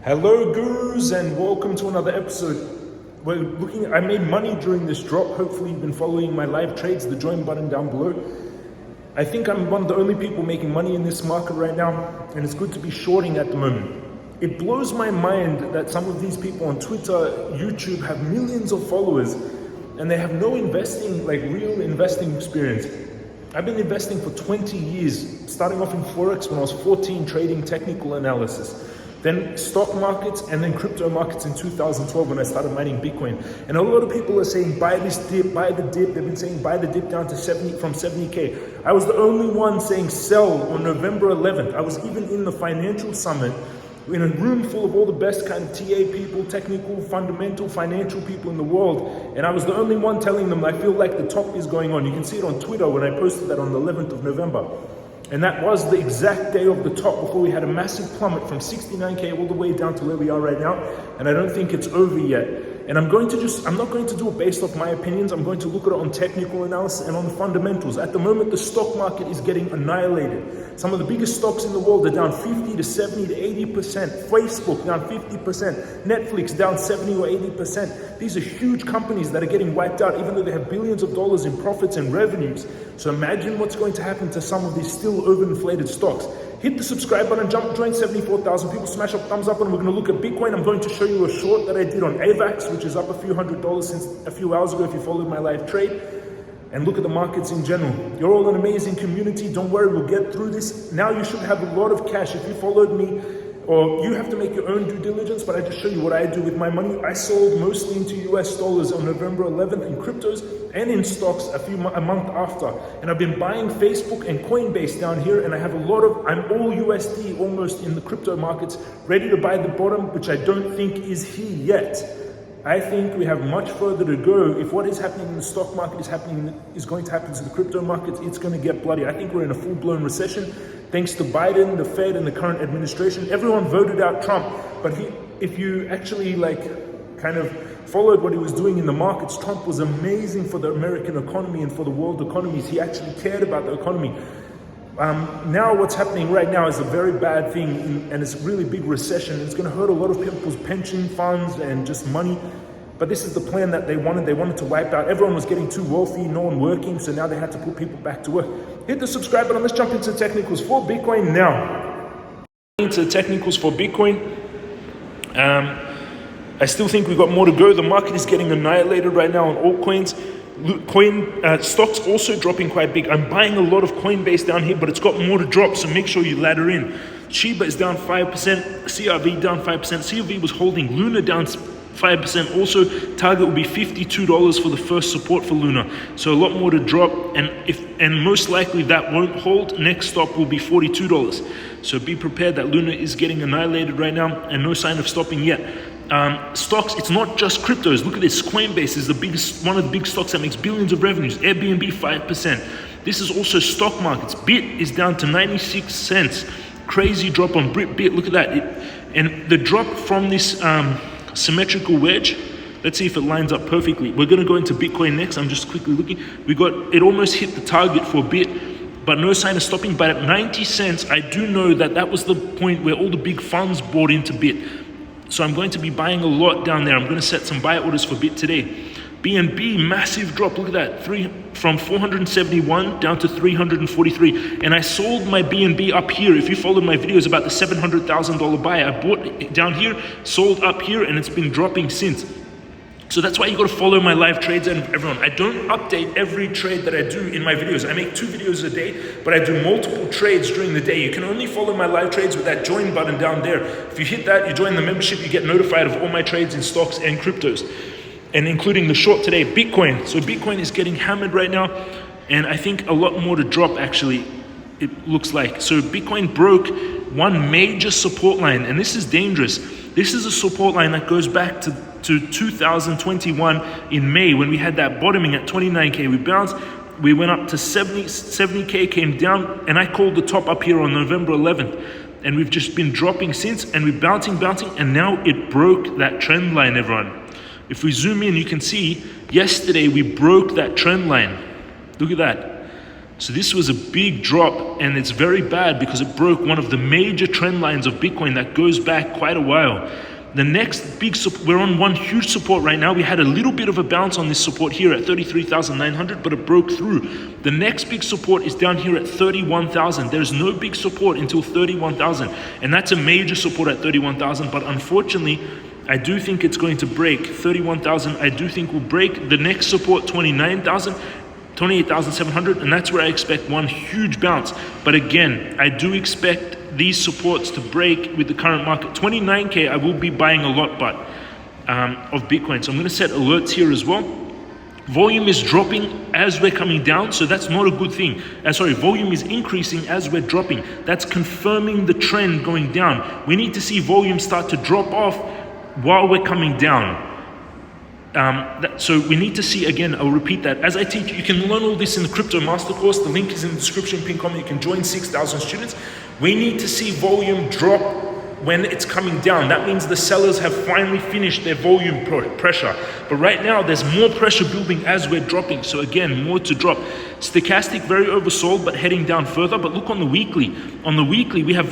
Hello gurus, and welcome to another episode. I made money during this drop. Hopefully you've been following my live trades, the join button down below. I think I'm one of the only people making money in this market right now, and it's good to be shorting at the moment. It blows my mind that some of these people on Twitter, YouTube have millions of followers and they have no investing, like real investing experience. I've been investing for 20 years, starting off in Forex when I was 14, trading technical analysis. Then stock markets, and then crypto markets in 2012 when I started mining Bitcoin. And a lot of people are saying, buy this dip, buy the dip. They've been saying, buy the dip down to 70, from 70K. I was the only one saying sell on November 11th. I was even in the financial summit in a room full of all the best kind of TA people, technical, fundamental, financial people in the world. And I was the only one telling them, I feel like the top is going on. You can see it on Twitter when I posted that on the 11th of November. And that was the exact day of the top before we had a massive plummet from 69K all the way down to where we are right now. And I don't think it's over yet. And I'm not going to do it based off my opinions. I'm going to look at it on technical analysis and on the fundamentals. At the moment, the stock market is getting annihilated. Some of the biggest stocks in the world are down 50 to 70 to 80%. Facebook down 50%. Netflix down 70 or 80%. These are huge companies that are getting wiped out, even though they have billions of dollars in profits and revenues. So imagine what's going to happen to some of these still overinflated stocks. Hit the subscribe button, join 74,000 people, smash up thumbs up, and we're going to look at Bitcoin. I'm going to show you a short that I did on AVAX, which is up a few $100s since a few hours ago if you followed my live trade. And look at the markets in general. You're all an amazing community. Don't worry, we'll get through this. Now you should have a lot of cash. If you followed me, or you have to make your own due diligence, but I just show you what I do with my money. I sold mostly into US dollars on November 11th in cryptos and in stocks a month after. And I've been buying Facebook and Coinbase down here, and I have I'm all USD almost in the crypto markets, ready to buy the bottom, which I don't think is here yet. I think we have much further to go. If what is happening in the stock market is going to happen to the crypto markets, it's going to get bloody. I think we're in a full-blown recession. Thanks to Biden, the Fed, and the current administration. Everyone voted out Trump, but if you actually kind of followed what he was doing in the markets, Trump was amazing for the American economy and for the world economies. He actually cared about the economy. Now what's happening right now is a very bad thing, and it's a really big recession. It's going to hurt a lot of people's pension funds and just money. But this is the plan that they wanted. They wanted to wipe out. Everyone was getting too wealthy, no one working, so now they had to put people back to work. Hit the subscribe button. Let's jump into technicals for Bitcoin now. Into technicals for Bitcoin. I still think we've got more to go. The market is getting annihilated right now on altcoins. Stocks also dropping quite big. I'm buying a lot of Coinbase down here, but it's got more to drop, so make sure you ladder in. Shiba is down 5%, CRV down 5%, CRV was holding, Luna down 5%. Also, target will be $52 for the first support for Luna. So a lot more to drop, and most likely that won't hold. Next stop will be $42. So be prepared that Luna is getting annihilated right now, and no sign of stopping yet. Stocks, it's not just cryptos. Look at this. Coinbase is one of the big stocks that makes billions of revenues. Airbnb 5%. This is also stock markets. Bit is down to 96 cents. Crazy drop on Bit. Look at that. And the drop from this symmetrical wedge, let's see if it lines up perfectly. We're going to go into Bitcoin next. I'm just quickly looking. It almost hit the target for Bit, but no sign of stopping. But at 90 cents, I do know that was the point where all the big funds bought into Bit. So I'm going to be buying a lot down there. I'm going to set some buy orders for Bit today. BNB, massive drop. Look at that. From 471 down to 343. And I sold my BNB up here. If you followed my videos about the $700,000 buy, I bought it down here, sold up here, and it's been dropping since. So that's why you got to follow my live trades. And everyone, I don't update every trade that I do in my videos. I make 2 videos a day, but I do multiple trades during the day. You can only follow my live trades with that join button down there. If you hit that, you join the membership, you get notified of all my trades in stocks and cryptos, and including the short today, Bitcoin. So Bitcoin is getting hammered right now, and I think a lot more to drop actually, it looks like. So Bitcoin broke one major support line, and this is dangerous. This is a support line that goes back to 2021 in May, when we had that bottoming at 29K. We bounced, we went up to 70K, came down, and I called the top up here on November 11th. And we've just been dropping since, and we're bouncing, and now it broke that trend line, everyone. If we zoom in, you can see yesterday we broke that trend line. Look at that. So this was a big drop, and it's very bad because it broke one of the major trend lines of Bitcoin that goes back quite a while. The next big support, we're on one huge support right now. We had a little bit of a bounce on this support here at 33,900, but it broke through. The next big support is down here at 31,000. There's no big support until 31,000, and that's a major support at 31,000, but unfortunately, I do think it's going to break 31,000. I do think we'll break the next support, 29,000. 28,700, and that's where I expect one huge bounce. But again, I do expect these supports to break with the current market. 29K, I will be buying a lot, but of Bitcoin. So I'm going to set alerts here as well. Volume is dropping as we're coming down, so that's not a good thing. Volume is increasing as we're dropping. That's confirming the trend going down. We need to see volume start to drop off while we're coming down. So we need to see, again, I'll repeat that. As I teach, you can learn all this in the crypto master course. The link is in the description, pin comment. You can join 6,000 students. We need to see volume drop when it's coming down. That means the sellers have finally finished their volume pressure. But right now, there's more pressure building as we're dropping. So again, more to drop. Stochastic, very oversold, but heading down further. But look on the weekly. On the weekly, we're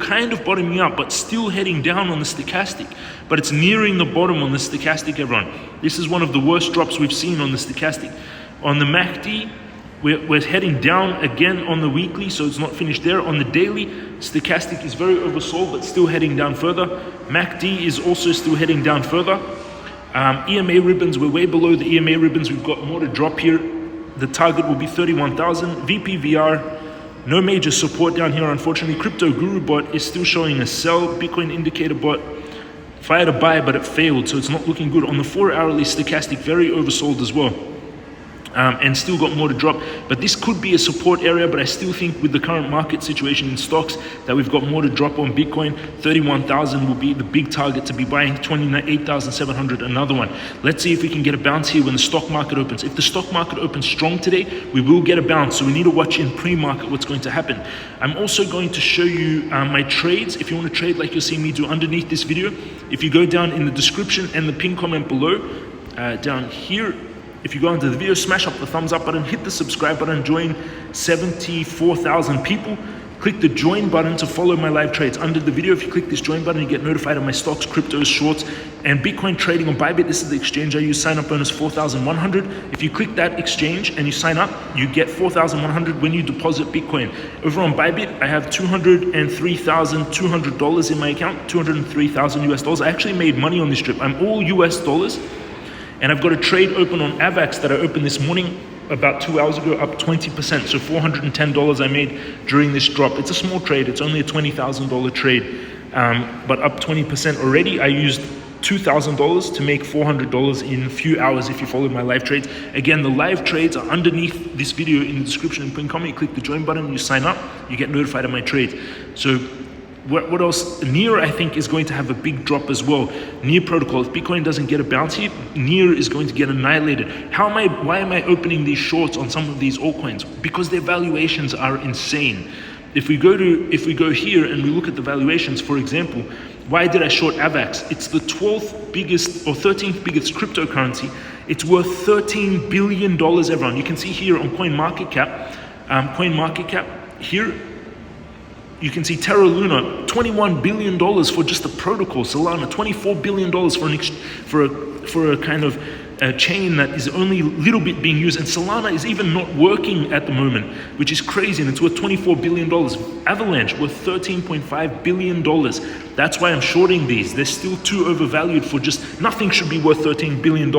kind of bottoming out, but still heading down on the stochastic. But it's nearing the bottom on the stochastic, everyone. This is one of the worst drops we've seen on the stochastic. On the MACD, we're heading down again on the weekly, so it's not finished there. On the daily, stochastic is very oversold, but still heading down further. MACD is also still heading down further. EMA ribbons, we're way below the EMA ribbons. We've got more to drop here. The target will be 31,000. VPVR, no major support down here, unfortunately. Crypto Guru bot is still showing a sell. Bitcoin indicator bot fired a buy, but it failed, so it's not looking good. On the 4-hourly stochastic, very oversold as well. And still got more to drop, but this could be a support area. But I still think with the current market situation in stocks that we've got more to drop on Bitcoin. 31,000 will be the big target to be buying. 28,700, another one. Let's see if we can get a bounce here when the stock market opens. If the stock market opens strong today, we will get a bounce, so we need to watch in pre-market what's going to happen. I'm also going to show you my trades. If you want to trade like you're seeing me do underneath this video, if you go down in the description and the pin comment below, down here, if you go into the video, smash up the thumbs up button, hit the subscribe button, join 74,000 people. Click the join button to follow my live trades. Under the video, if you click this join button, you get notified of my stocks, cryptos, shorts, and Bitcoin trading on Bybit. This is the exchange I use. Sign up bonus 4,100. If you click that exchange and you sign up, you get 4,100 when you deposit Bitcoin. Over on Bybit, I have $203,200 in my account, 203,000 US dollars. I actually made money on this trip. I'm all US dollars. And I've got a trade open on AVAX that I opened this morning about 2 hours ago, up 20%. So $410 I made during this drop. It's a small trade. It's only a $20,000 trade, but up 20% already. I used $2,000 to make $400 in a few hours if you follow my live trades. Again, the live trades are underneath this video in the description and pin comment. You click the join button, you sign up, you get notified of my trades. So what else? Near, I think, is going to have a big drop as well. Near protocol, if Bitcoin doesn't get a bounce here, Near is going to get annihilated. Why am I opening these shorts on some of these altcoins? Because their valuations are insane. If we go here and we look at the valuations, for example, why did I short AVAX? It's the 12th biggest or 13th biggest cryptocurrency. It's worth $13 billion, everyone. You can see here on CoinMarketCap, here, you can see Terra Luna, $21 billion for just the protocol. Solana, $24 billion for a kind of a chain that is only a little bit being used. And Solana is even not working at the moment, which is crazy, and it's worth $24 billion. Avalanche worth $13.5 billion. That's why I'm shorting these. They're still too overvalued for just, nothing should be worth $13 billion.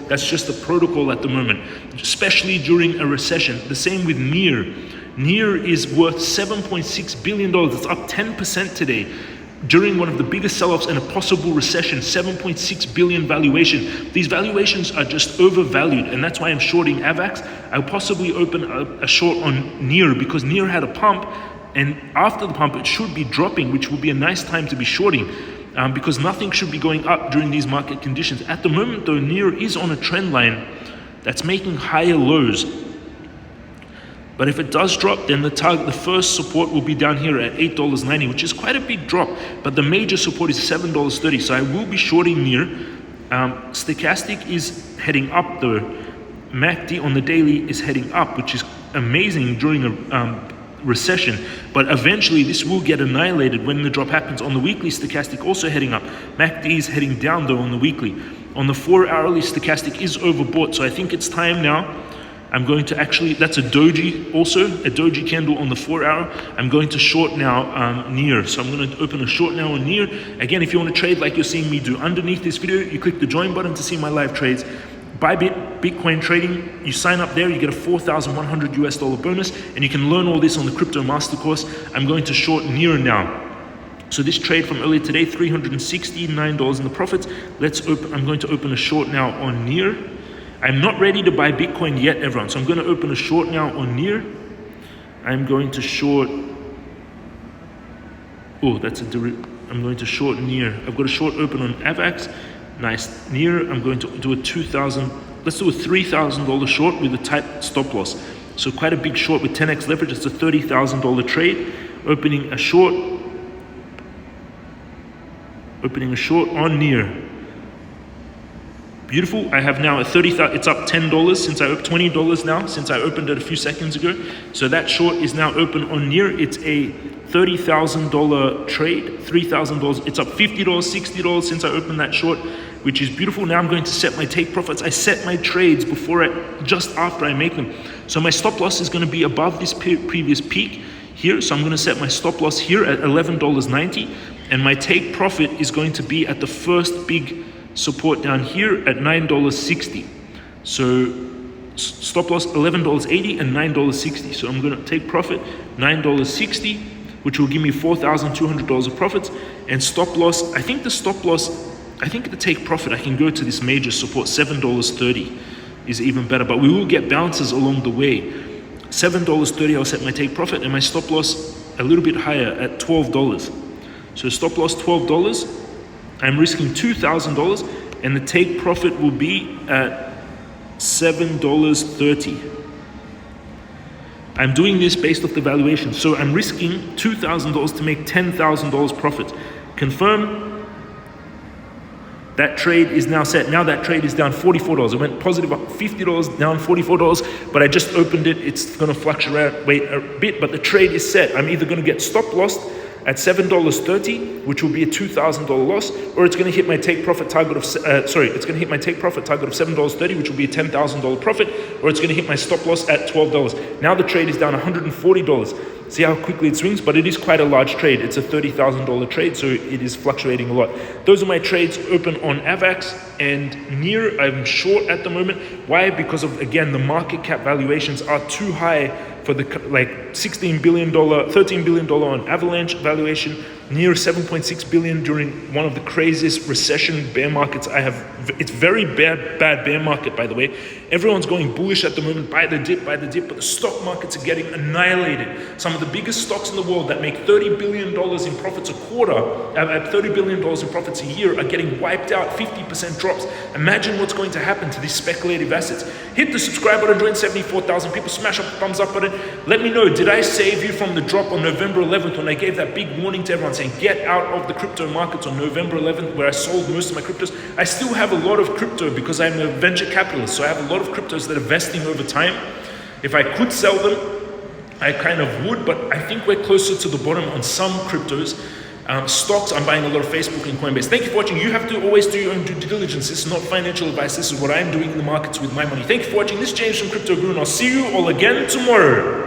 That's just the protocol at the moment, especially during a recession. The same with Near. Near is worth $7.6 billion. It's up 10% today. During one of the biggest sell-offs in a possible recession, 7.6 billion valuation. These valuations are just overvalued, and that's why I'm shorting AVAX. I'll possibly open a short on Near because Near had a pump, and after the pump, it should be dropping, which will be a nice time to be shorting. Because nothing should be going up during these market conditions. At the moment, though, Near is on a trend line that's making higher lows. But if it does drop, then the first support will be down here at $8.90, which is quite a big drop. But the major support is $7.30, so I will be shorting Near. Stochastic is heading up though. MACD on the daily is heading up, which is amazing during a recession, but eventually this will get annihilated when the drop happens. On the weekly, stochastic also heading up. MACD is heading down though on the weekly. On the 4-hourly, stochastic is overbought, so I think it's time now. I'm going to actually, that's a doji also, a doji candle on the 4-hour. I'm going to short now near. So I'm going to open a short now on near. Again, if you want to trade like you're seeing me do, underneath this video, you click the join button to see my live trades. Bybit, Bitcoin trading, you sign up there, you get a $4,100 US bonus, and you can learn all this on the Crypto Master course. I'm going to short near now. So this trade from earlier today, $369 in the profits. I'm going to open a short now on near. I'm not ready to buy Bitcoin yet, everyone. So I'm going to open a short now on near. I'm going to short. Oh, I'm going to short near. I've got a short open on AVAX. Nice. Near, I'm going to do a let's do a $3,000 short with a tight stop loss. So quite a big short with 10x leverage. It's a $30,000 trade. Opening a short on near. Beautiful. I have now a it's up $10 since I opened $20 now since I opened it a few seconds ago. So that short is now open on near. It's a $30,000 trade, $3,000. It's up $50, $60 since I opened that short, which is beautiful. Now I'm going to set my take profits. I set my trades just after I make them. So my stop loss is going to be above this previous peak here. So I'm going to set my stop loss here at $11.90, and my take profit is going to be at the first big support down here at $9.60. So stop loss $11.80 and $9.60. So I'm going to take profit $9.60, which will give me $4,200 of profits. And stop loss, I think the take profit, I can go to this major support, $7.30 is even better, but we will get bounces along the way. $7.30 I'll set my take profit, and my stop loss a little bit higher at $12. So stop loss $12. I'm risking $2,000, and the take profit will be at $7.30. I'm doing this based off the valuation. So I'm risking $2,000 to make $10,000 profit. Confirm. That trade is now set. Now that trade is down $44. It went positive up $50, down $44, but I just opened it. It's going to fluctuate a bit, but the trade is set. I'm either going to get stop lost at $7.30, which will be a $2,000 loss, or it's going to hit my take profit target of $7.30, which will be a $10,000 profit, or it's going to hit my stop loss at $12. Now the trade is down $140. See how quickly it swings, but it is quite a large trade. It's a $30,000 trade, so it is fluctuating a lot. Those are my trades open on AVAX and near. I'm short at the moment. Why? Because of, again, the market cap valuations are too high for the $16 billion, $13 billion on Avalanche valuation, near $7.6 billion during one of the craziest recession bear markets I have. It's very bad bear market, by the way. Everyone's going bullish at the moment, buy the dip, but the stock markets are getting annihilated. Some of the biggest stocks in the world that make $30 billion in profits a quarter, at $30 billion in profits a year, are getting wiped out, 50% drops. Imagine what's going to happen to these speculative assets. Hit the subscribe button, join 74,000 people, smash up the thumbs up button. Let me know, did I save you from the drop on November 11th when I gave that big warning to everyone saying get out of the crypto markets on November 11th, where I sold most of my cryptos? I still have a lot of crypto because I'm a venture capitalist, so I have a lot of cryptos that are vesting over time. If I could sell them, I kind of would, but I think we're closer to the bottom on some cryptos. Stocks, I'm buying a lot of Facebook and Coinbase. Thank you for watching. You have to always do your own due diligence. This is not financial advice. This is what I'm doing in the markets with my money. Thank you for watching. This is James from Crypto Guru, and I'll see you all again tomorrow.